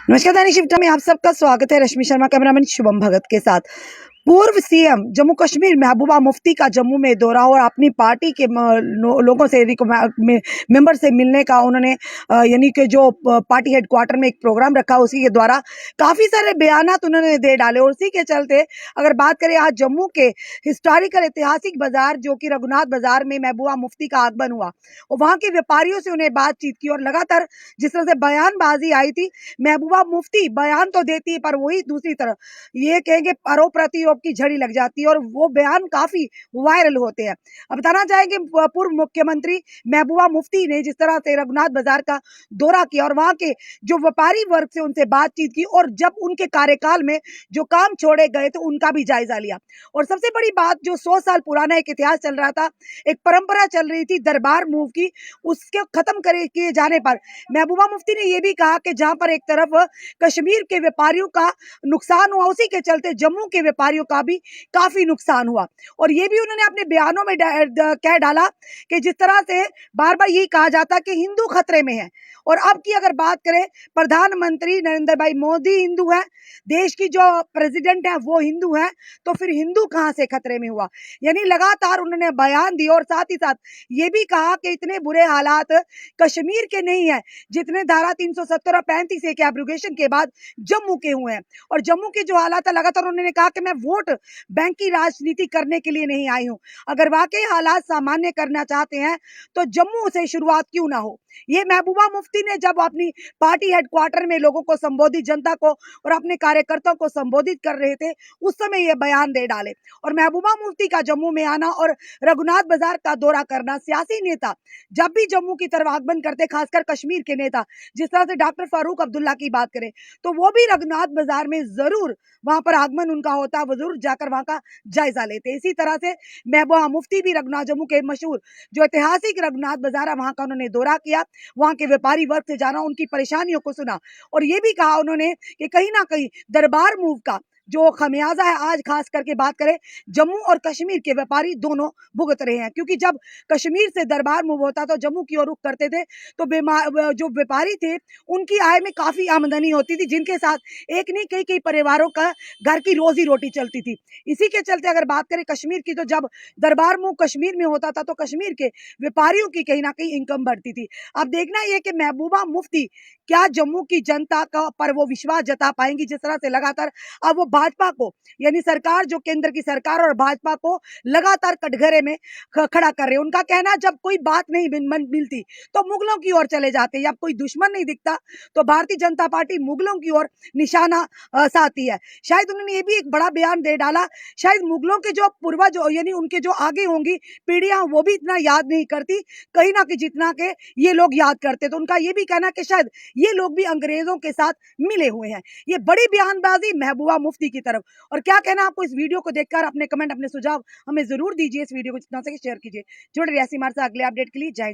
नमस्कार दैनिक शिफ्ट में आप सबका स्वागत है। रश्मि शर्मा कैमरामैन शुभम भगत के साथ। पूर्व सीएम जम्मू कश्मीर महबूबा मुफ्ती का जम्मू में दौरा और अपनी पार्टी के लोगों से मेंबर से मिलने का उन्होंने यानी कि जो पार्टी हेडक्वार्टर में एक प्रोग्राम रखा उसी के द्वारा काफ़ी सारे बयानात उन्होंने दे डाले और उसी के चलते अगर बात करें आज जम्मू के हिस्टोरिकल ऐतिहासिक बाजार जो कि रघुनाथ बाजार में महबूबा मुफ्ती का आगमन हुआ और वहाँ के व्यापारियों से उन्हें बातचीत की और लगातार जिस तरह से बयानबाजी आई थी, महबूबा मुफ्ती बयान तो देती है पर वही दूसरी तरफ ये कहेंगे परो प्रतियोग की झड़ी लग जाती है और वो बयान काफी वायरल होते हैं। अब बताना चाहेंगे पूर्व मुख्यमंत्री महबूबा मुफ्ती ने जिस तरह से रघुनाथ बाजार का दौरा किया और वहां के जो व्यापारी वर्ग से उनसे बातचीत की और जब उनके कार्यकाल में जो काम छोड़े गए तो उनका भी जायजा लिया। और सबसे बड़ी बात जो 100 साल पुराना एक इतिहास चल रहा था, एक परंपरा चल रही थी दरबार मूव की, उसके खत्म किए जाने पर महबूबा मुफ्ती ने यह भी कहा कि जहां पर एक तरफ कश्मीर के व्यापारियों का नुकसान हुआ उसी के चलते जम्मू के व्यापारियों का भी काफी नुकसान हुआ। और ये भी उन्होंने अपने बयानों में कह डाला कि जिस तरह से बार बार यही कहा जाता कि हिंदू खतरे में है और अब की अगर बात करें प्रधानमंत्री नरेंद्र भाई मोदी हिंदू है, देश की जो प्रेसिडेंट है वो हिंदू है, तो फिर हिंदू कहां से खतरे में हुआ। यानी लगातार उन्होंने बयान दिए और साथ ही साथ ये भी कहा कि इतने बुरे हालात कश्मीर के नहीं है जितने धारा 370 और 35 के एब्रोगेशन के बाद जम्मू के हुए हैं। और जम्मू के जो हालात है लगातार उन्होंने कहा कि मैं वोट बैंक की राजनीति करने के लिए नहीं आई हूं, अगर वाकई हालात सामान्य करना चाहते हैं तो जम्मू से शुरुआत क्यों ना हो। ये महबूबा मुफ्ती ने जब अपनी पार्टी हेडक्वार्टर में लोगों को संबोधित, जनता को और अपने कार्यकर्ताओं को संबोधित कर रहे थे, उस समय ये बयान दे डाले। और महबूबा मुफ्ती का जम्मू में आना और रघुनाथ बाजार का दौरा करना, सियासी नेता जब भी जम्मू की तरफ आगमन करते, खासकर कश्मीर के नेता जिस तरह से डॉक्टर फारूक अब्दुल्ला की बात करें तो वो भी रघुनाथ बाजार में जरूर वहां पर आगमन उनका होता, वो जरूर जाकर वहां का जायजा लेते। इसी तरह से महबूबा मुफ्ती भी रघुनाथ जम्मू के मशहूर जो ऐतिहासिक रघुनाथ बाजार है वहां का उन्होंने दौरा किया, वहां के व्यापारी वर्ग से जाना, उनकी परेशानियों को सुना और ये भी कहा उन्होंने कि कहीं ना कहीं दरबार मूव का जो खमियाजा है आज खास करके बात करें जम्मू और कश्मीर के व्यापारी दोनों भुगत रहे हैं। क्योंकि जब कश्मीर से दरबार मूव होता तो जम्मू की ओर रुख करते थे तो जो व्यापारी थे उनकी आय में काफी आमदनी होती थी, जिनके साथ एक नहीं कई कई परिवारों का घर की रोजी रोटी चलती थी। इसी के चलते अगर बात करें कश्मीर की तो जब दरबार मूव कश्मीर में होता था तो कश्मीर के व्यापारियों की कहीं ना कहीं इनकम बढ़ती थी। अब देखना यह कि महबूबा मुफ्ती क्या जम्मू की जनता का पर वो विश्वास जता पाएंगी जिस तरह से लगातार अब वो भाजपा को यानी सरकार जो केंद्र की सरकार और भाजपा को लगातार कटघरे में खड़ा कर रहे हैं। उनका कहना जब कोई बात नहीं मिलती तो मुगलों की ओर चले जाते, जब कोई दुश्मन नहीं दिखता तो भारतीय जनता पार्टी मुगलों की ओर निशाना साधती है। शायद उन्होंने ये भी एक बड़ा बयान दे डाला, शायद मुगलों के जो पूर्वज यानी उनके जो आगे होंगी पीढ़ियां वो भी इतना याद नहीं करती कहीं ना कहीं जितना के ये लोग याद करते। तो उनका ये भी कहना कि शायद ये लोग भी अंग्रेजों के साथ मिले हुए हैं। ये बड़ी बयानबाजी महबूबा मुफ्ती की तरफ। और क्या कहना आपको इस वीडियो को देखकर, अपने कमेंट अपने सुझाव हमें जरूर दीजिए, इस वीडियो को जितना सके शेयर कीजिए। जुड़े रहिए हमारे साथ अगले अपडेट के लिए। जय हिंद।